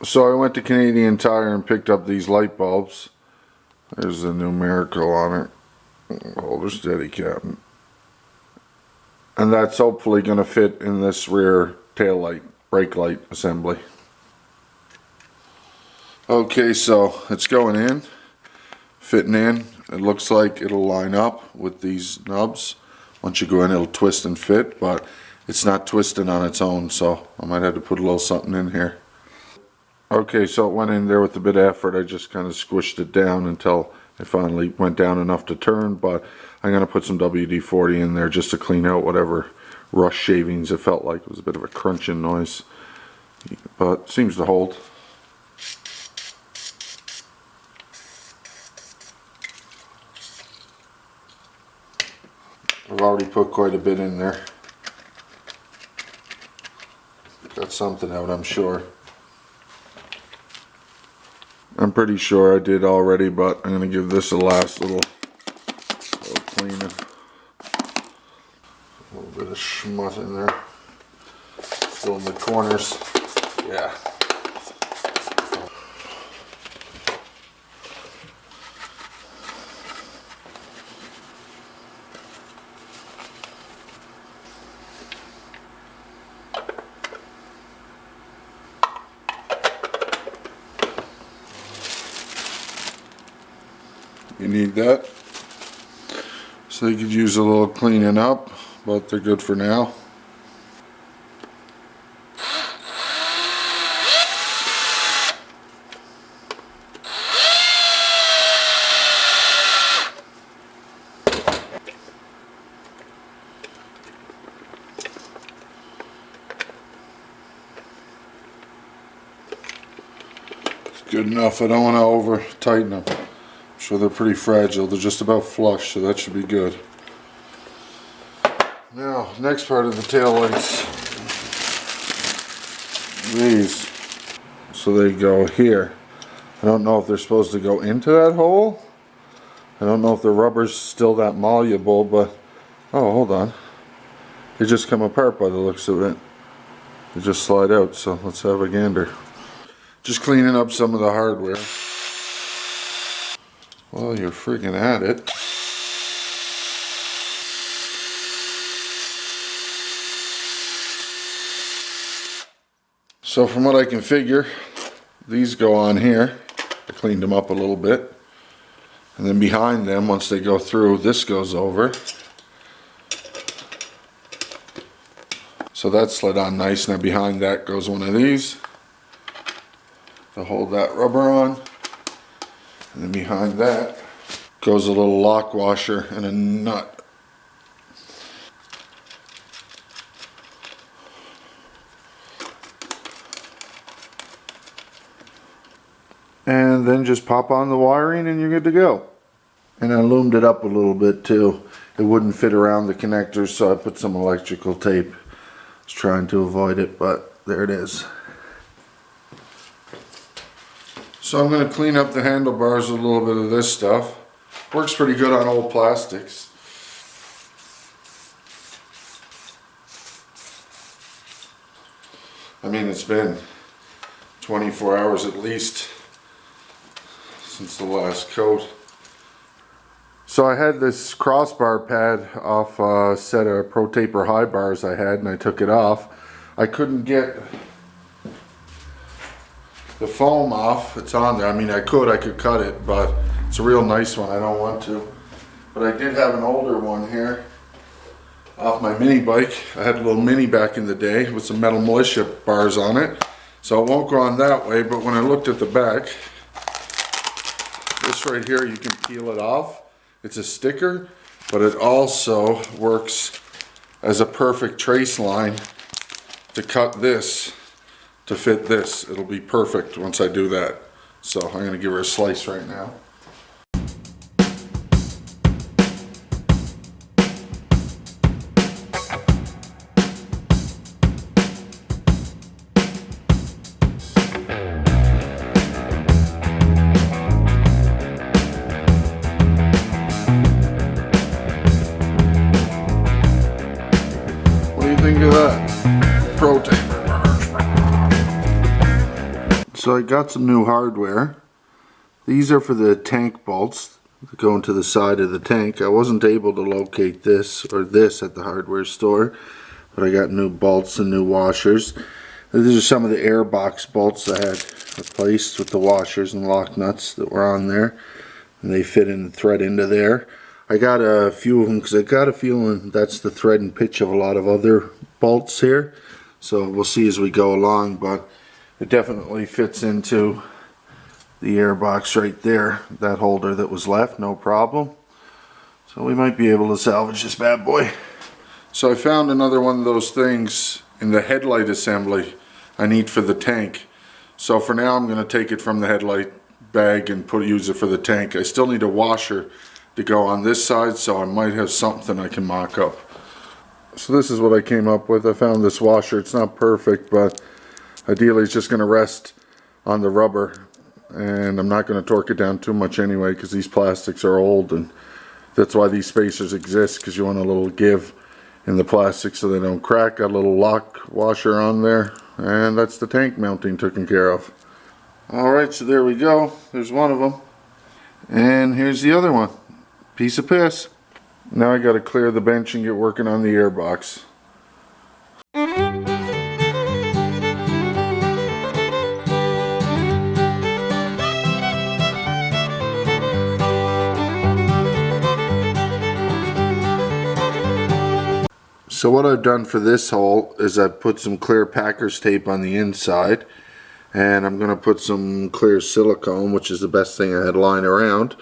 So I went to Canadian Tire and picked up these light bulbs. There's the numerical on it. Holder steady, Captain. And that's hopefully going to fit in this rear tail light, brake light assembly. Okay, so it's going in, fitting in. It looks like it'll line up with these nubs. Once you go in, it'll twist and fit, but it's not twisting on its own, so I might have to put a little something in here. Okay, so it went in there with a bit of effort. I just kind of squished it down until it finally went down enough to turn, but I'm going to put some WD-40 in there just to clean out whatever rust shavings it felt like. It was a bit of a crunching noise, but it seems to hold. I've already put quite a bit in there. Got something out, I'm sure. I'm pretty sure I did already, but I'm going to give this a last little cleaning. A little bit of schmutz in there. Still in the corners. Yeah. You need that. So you could use a little cleaning up, but they're good for now. It's good enough. I don't want to over tighten them. So they're pretty fragile. They're just about flush, so that should be good. Now, next part of the tail lights. These. So they go here. I don't know if they're supposed to go into that hole. I don't know if the rubber's still that malleable, but oh, hold on. They just come apart by the looks of it. They just slide out, so let's have a gander. Just cleaning up some of the hardware. Well, you're freaking at it. So from what I can figure, these go on here. I cleaned them up a little bit. And then behind them, once they go through, this goes over. So that slid on nice. Now behind that goes one of these to hold that rubber on. And then behind that goes a little lock washer and a nut. And then just pop on the wiring and you're good to go. And I loomed it up a little bit too. It wouldn't fit around the connectors, so I put some electrical tape. I was trying to avoid it, but there it is. So I'm going to clean up the handlebars with a little bit of this stuff. Works pretty good on old plastics. I mean, it's been 24 hours at least since the last coat. So I had this crossbar pad off a set of Pro Taper high bars I had, and I took it off. I couldn't get the foam off. It's on there. I mean, I could cut it, but it's a real nice one. I don't want to. But I did have an older one here off my mini bike. I had a little mini back in the day with some metal militia bars on it. So it won't go on that way, but when I looked at the back, this right here, you can peel it off. It's a sticker, but it also works as a perfect trace line to cut this to fit this. It'll be perfect once I do that. So I'm going to give her a slice right now. What do you think of that? Pro Taper. So I got some new hardware. These are for the tank bolts that go into the side of the tank. I wasn't able to locate this or this at the hardware store, but I got new bolts and new washers. These are some of the airbox bolts I had replaced with the washers and lock nuts that were on there, and they fit in the thread into there. I got a few of them because I got a feeling that's the thread and pitch of a lot of other bolts here, so we'll see as we go along, but it definitely fits into the airbox right there, that holder that was left, no problem. So we might be able to salvage this bad boy. So I found another one of those things in the headlight assembly I need for the tank. So for now I'm going to take it from the headlight bag and use it for the tank. I still need a washer to go on this side, so I might have something I can mock up. So this is what I came up with. I found this washer. It's not perfect, but ideally it's just going to rest on the rubber, and I'm not going to torque it down too much anyway because these plastics are old, and that's why these spacers exist, because you want a little give in the plastic so they don't crack. Got a little lock washer on there, and that's the tank mounting taken care of. Alright, so there we go. There's one of them, and here's the other one. Piece of piss. Now I got to clear the bench and get working on the airbox. So what I've done for this hole is I've put some clear Packers tape on the inside, and I'm going to put some clear silicone, which is the best thing I had lying around,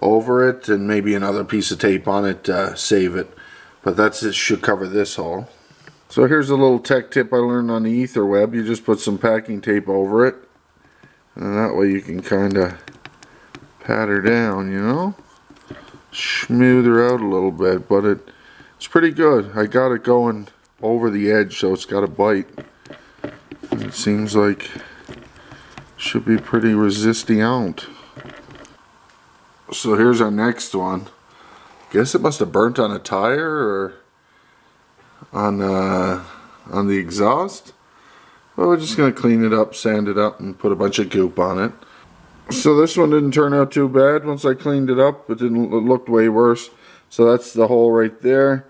over it, and maybe another piece of tape on it to save it. But it should cover this hole. So here's a little tech tip I learned on the ether web. You just put some packing tape over it, and that way you can kind of pat her down, you know, smooth her out a little bit, but it's pretty good. I got it going over the edge, so it's got a bite. And it seems like it should be pretty resistant. So here's our next one. Guess it must have burnt on a tire or on the exhaust. Well, we're just gonna clean it up, sand it up, and put a bunch of goop on it. So this one didn't turn out too bad. Once I cleaned it up, it looked way worse. So that's the hole right there.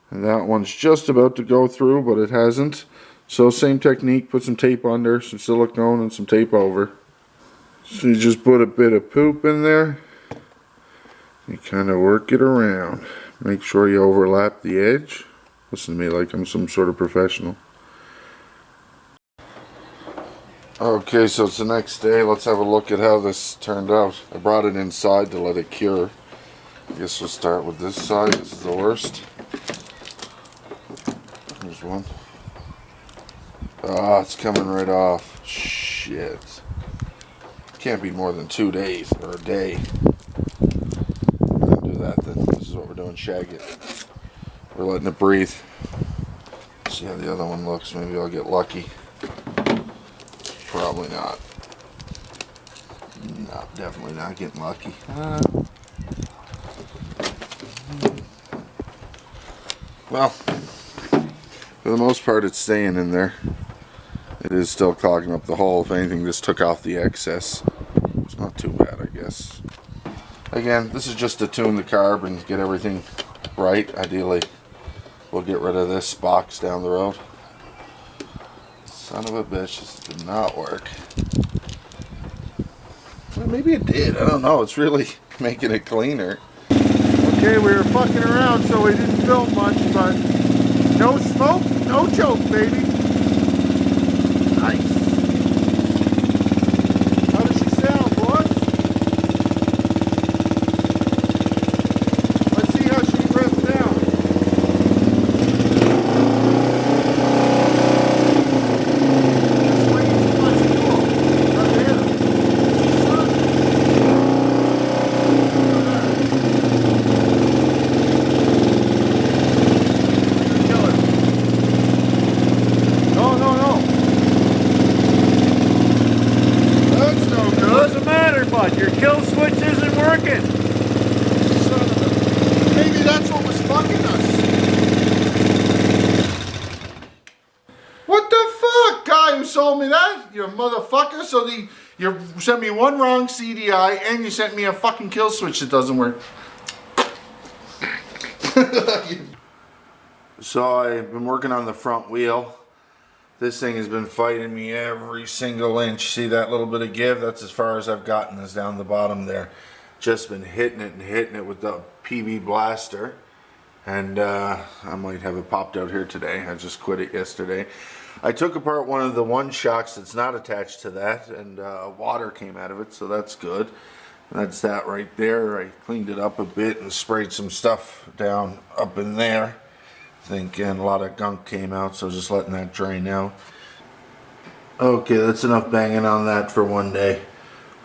And that one's just about to go through, but it hasn't. So same technique, put some tape on there, some silicone and some tape over. So you just put a bit of poop in there. You kind of work it around. Make sure you overlap the edge. Listen to me like I'm some sort of professional. Okay, so it's the next day. Let's have a look at how this turned out. I brought it inside to let it cure. I guess we'll start with this side. This is the worst. Here's one. Ah, it's coming right off. Shit. Can't be more than 2 days or a day. We're gonna do that then. This is what we're doing. Shag it. We're letting it breathe. See how the other one looks. Maybe I'll get lucky. Probably not. No, definitely not getting lucky. Well, for the most part it's staying in there. It is still clogging up the hole. If anything, this took off the excess. It's not too bad, I guess. Again, this is just to tune the carb and get everything right. Ideally, we'll get rid of this box down the road. Son of a bitch, this did not work. Well, maybe it did. I don't know. It's really making it cleaner. Okay, we were fucking around, so we didn't film much, but no smoke, no choke, baby. Nice. How does she sound, boys? Let's see how she breathes down. motherfucker. So you sent me one wrong CDI and you sent me a fucking kill switch that doesn't work. So I've been working on the front wheel. This thing has been fighting me every single inch. See that little bit of give? That's as far as I've gotten, is down the bottom there. Just been hitting it and hitting it with the PB blaster. And I might have it popped out here today. I just quit it yesterday. I took apart one of the one shocks that's not attached to that, and water came out of it, so that's good. That's that right there. I cleaned it up a bit and sprayed some stuff down up in there. I think, and a lot of gunk came out, so just letting that drain out. Okay, that's enough banging on that for one day.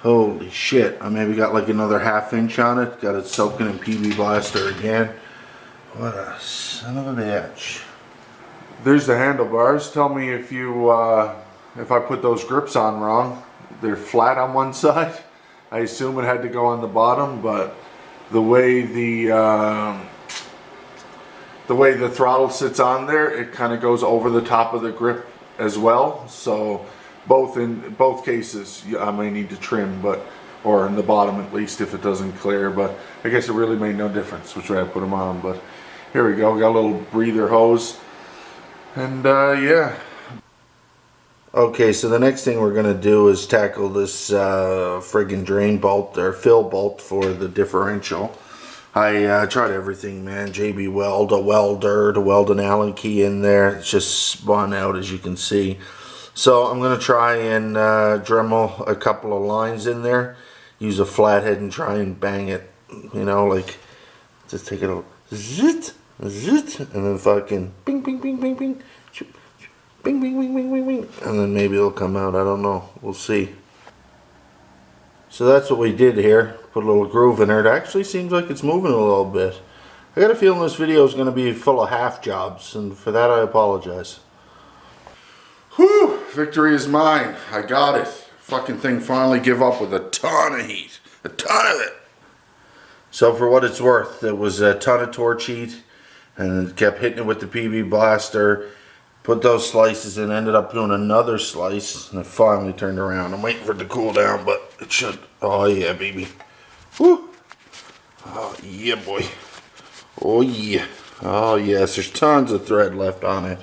Holy shit, I maybe got like another ½ inch on it. Got it soaking in PB blaster again. What a son of a bitch. There's the handlebars. Tell me if I put those grips on wrong. They're flat on one side. I assume it had to go on the bottom, but the way the throttle sits on there, it kind of goes over the top of the grip as well. So in both cases, I may need to trim, or in the bottom at least if it doesn't clear. But I guess it really made no difference which way I put them on. But here we go. We got a little breather hose, and yeah. Okay, so the next thing we're gonna do is tackle this friggin' drain bolt or fill bolt for the differential. I tried everything, man. JB Weld, a welder to weld an Allen key in there. It's just spun out, as you can see. So I'm gonna try and Dremel a couple of lines in there. Use a flathead and try and bang it. You know, like just take it a zit, zit, and then fucking bing, bing, bing, bing, bing. Bing, bing, bing, bing, bing, bing. And then maybe it'll come out. I don't know. We'll see. So that's what we did here. Put a little groove in there. It actually seems like it's moving a little bit. I got a feeling this video is going to be full of half jobs, and for that I apologize. Whew! Victory is mine. I got it. Fucking thing finally give up with a ton of heat. A ton of it. So for what it's worth, there was a ton of torch heat, and it kept hitting it with the PB blaster. Put those slices in, ended up doing another slice, and it finally turned around. I'm waiting for it to cool down, but it should. Oh yeah, baby. Woo! Oh yeah, boy. Oh yeah. Oh yes, there's tons of thread left on it.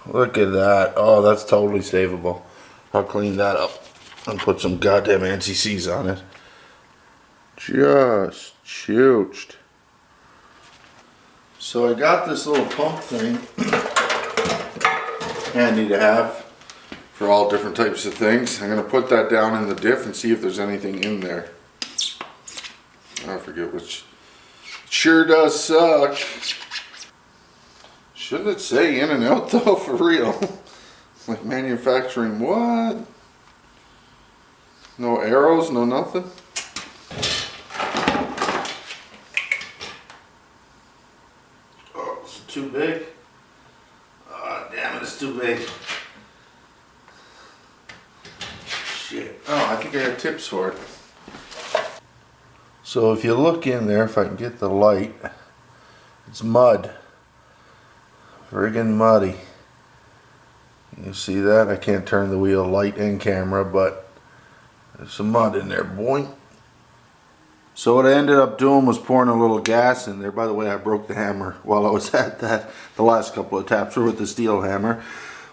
Look at that. Oh, that's totally savable. I'll clean that up and put some goddamn NCCs on it. Just chooched. So I got this little pump thing. Handy to have for all different types of things. I'm going to put that down in the diff and see if there's anything in there. I forget which. It sure does suck. Shouldn't it say in and out though, for real? Like manufacturing what? No arrows, no nothing? Oh, it's too big. Damn it, it's too big. Shit. Oh, I think I have tips for it. So if you look in there, if I can get the light, it's mud. Friggin' muddy. You see that? I can't turn the wheel light and camera, but there's some mud in there, boy. So what I ended up doing was pouring a little gas in there. By the way, I broke the hammer while I was at that. The last couple of taps were with the steel hammer.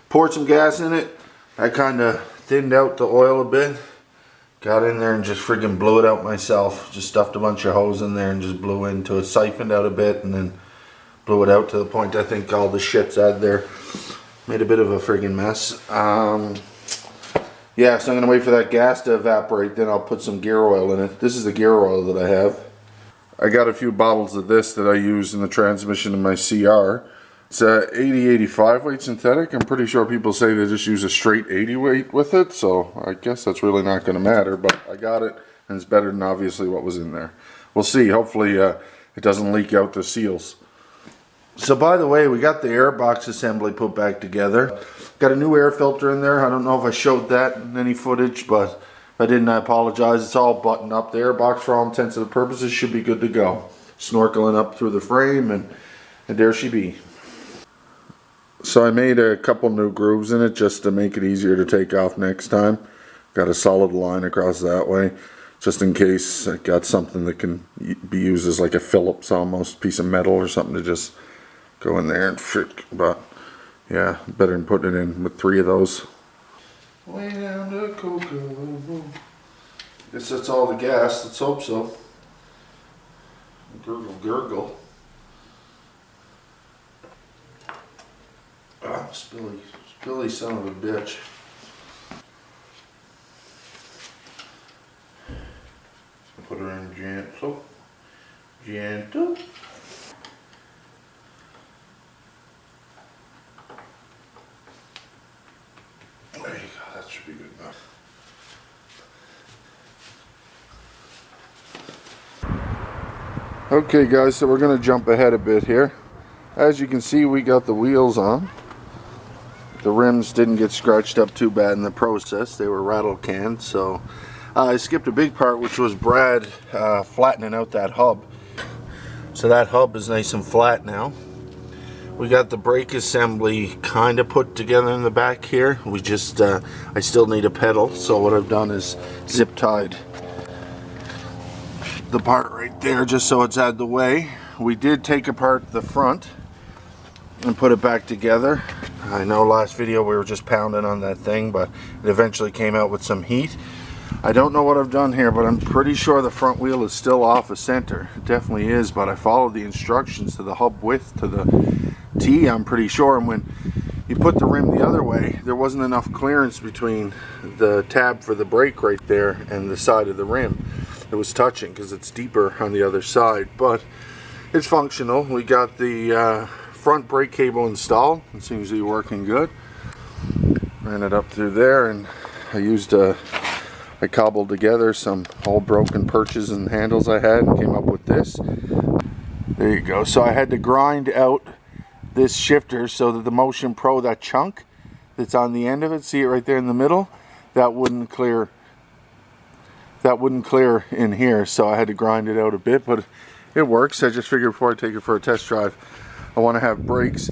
Poured some gas in it. I kind of thinned out the oil a bit. Got in there and just friggin' blew it out myself. Just stuffed a bunch of hose in there and just blew into it. Siphoned out a bit and then blew it out to the point I think all the shit's out there. Made a bit of a friggin' mess. Yeah, so I'm going to wait for that gas to evaporate, then I'll put some gear oil in it. This is the gear oil that I have. I got a few bottles of this that I use in the transmission in my CR. It's a 80-85 weight synthetic. I'm pretty sure people say they just use a straight 80 weight with it, so I guess that's really not going to matter, but I got it, and it's better than obviously what was in there. We'll see. Hopefully it doesn't leak out the seals. So by the way, we got the air box assembly put back together. Got a new air filter in there. I don't know if I showed that in any footage, but if I didn't, I apologize. It's all buttoned up. The air box, for all intents and purposes, should be good to go. Snorkeling up through the frame, and there she be. So I made a couple new grooves in it just to make it easier to take off next time. Got a solid line across that way, just in case I got something that can be used as like a Phillips almost piece of metal or something to just go in there and frick. But yeah, better than putting it in with 3 of those. Way down to Cocoa. Guess that's all the gas. Let's hope so. Gurgle, gurgle. Ah, spilly son of a bitch. Put her in gentle. Gentle. There you go, that should be good enough. Okay guys, so we're going to jump ahead a bit here. As you can see, we got the wheels on. The rims didn't get scratched up too bad in the process. They were rattle canned, so I skipped a big part, which was Brad flattening out that hub. So that hub is nice and flat now. We got the brake assembly kind of put together in the back here. We just, I still need a pedal, so what I've done is zip tied the part right there just so it's out of the way. We did take apart the front and put it back together. I know last video we were just pounding on that thing, but it eventually came out with some heat. I don't know what I've done here, but I'm pretty sure the front wheel is still off of center. It definitely is, but I followed the instructions to the hub width, to the T, I'm pretty sure, and when you put the rim the other way, there wasn't enough clearance between the tab for the brake right there and the side of the rim. It was touching because it's deeper on the other side, but it's functional. We got the front brake cable installed. It seems to be working good. Ran it up through there, and I cobbled together some old broken perches and handles I had and came up with this. There you go. So I had to grind out this shifter so that the Motion Pro, that chunk that's on the end of it, see it right there in the middle, that wouldn't clear in here, so I had to grind it out a bit, but it works. I just figured before I take it for a test drive, I want to have brakes.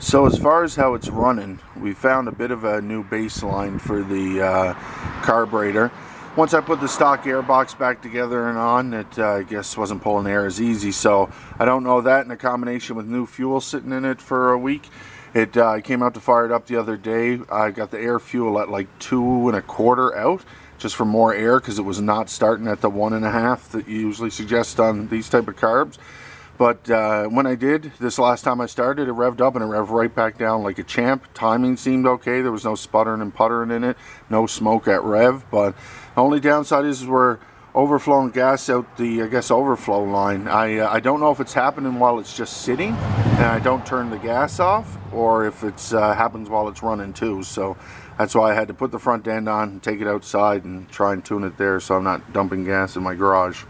So as far as how it's running, we found a bit of a new baseline for the carburetor. Once I put the stock air box back together and on, it I guess wasn't pulling air as easy, so I don't know that in a combination with new fuel sitting in it for a week. I came out to fire it up the other day. I got the air fuel at like 2 1/4 out, just for more air, because it was not starting at the 1 1/2 that you usually suggest on these type of carbs. But when I did, this last time I started, it revved up and it revved right back down like a champ. Timing seemed okay. There was no sputtering and puttering in it. No smoke at rev. But the only downside is we're overflowing gas out the, I guess, overflow line. I don't know if it's happening while it's just sitting and I don't turn the gas off, or if it's happens while it's running too. So that's why I had to put the front end on and take it outside and try and tune it there so I'm not dumping gas in my garage.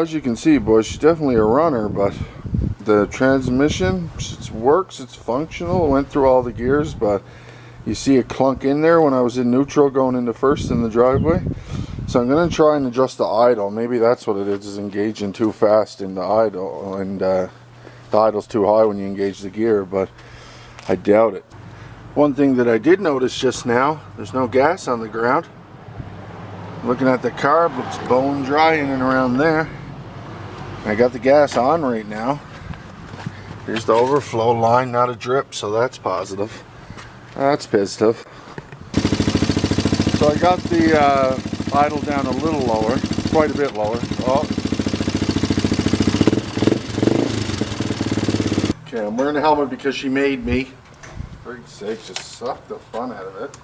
Well, as you can see, boys, she's definitely a runner, but the transmission, it works, it's functional. It went through all the gears, but you see a clunk in there when I was in neutral going into first in the driveway. So I'm going to try and adjust the idle. Maybe that's what it is engaging too fast in the idle, and the idle's too high when you engage the gear, but I doubt it. One thing that I did notice just now, there's no gas on the ground. Looking at the carb, looks bone dry in and around there. I got the gas on right now. Here's the overflow line, not a drip, so that's positive. That's positive. So I got the idle down a little lower, quite a bit lower. Oh. Okay, I'm wearing a helmet because she made me. For God's sake, just suck the fun out of it.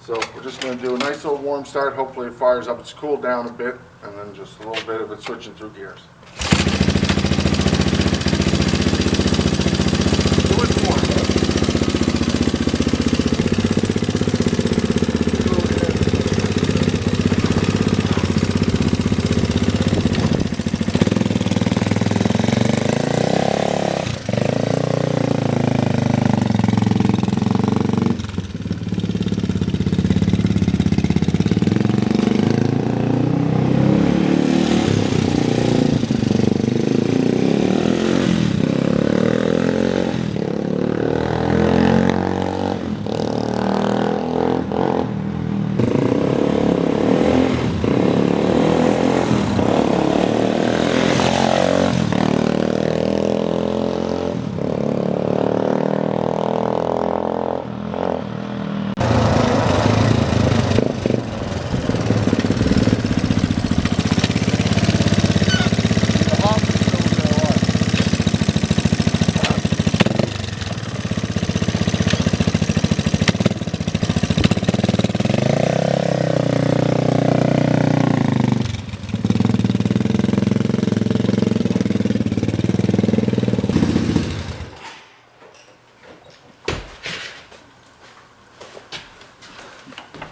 So we're just going to do a nice little warm start. Hopefully it fires up. It's cooled down a bit, and then just a little bit of it switching through gears.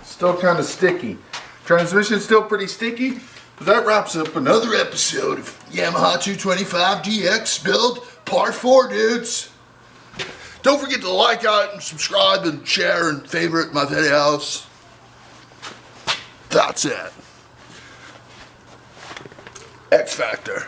Still kind of sticky. Transmission's still pretty sticky, but that wraps up another episode of Yamaha 225 DX build part 4, dudes. Don't forget to like out and subscribe and share and favorite my videos. That's it. X Factor.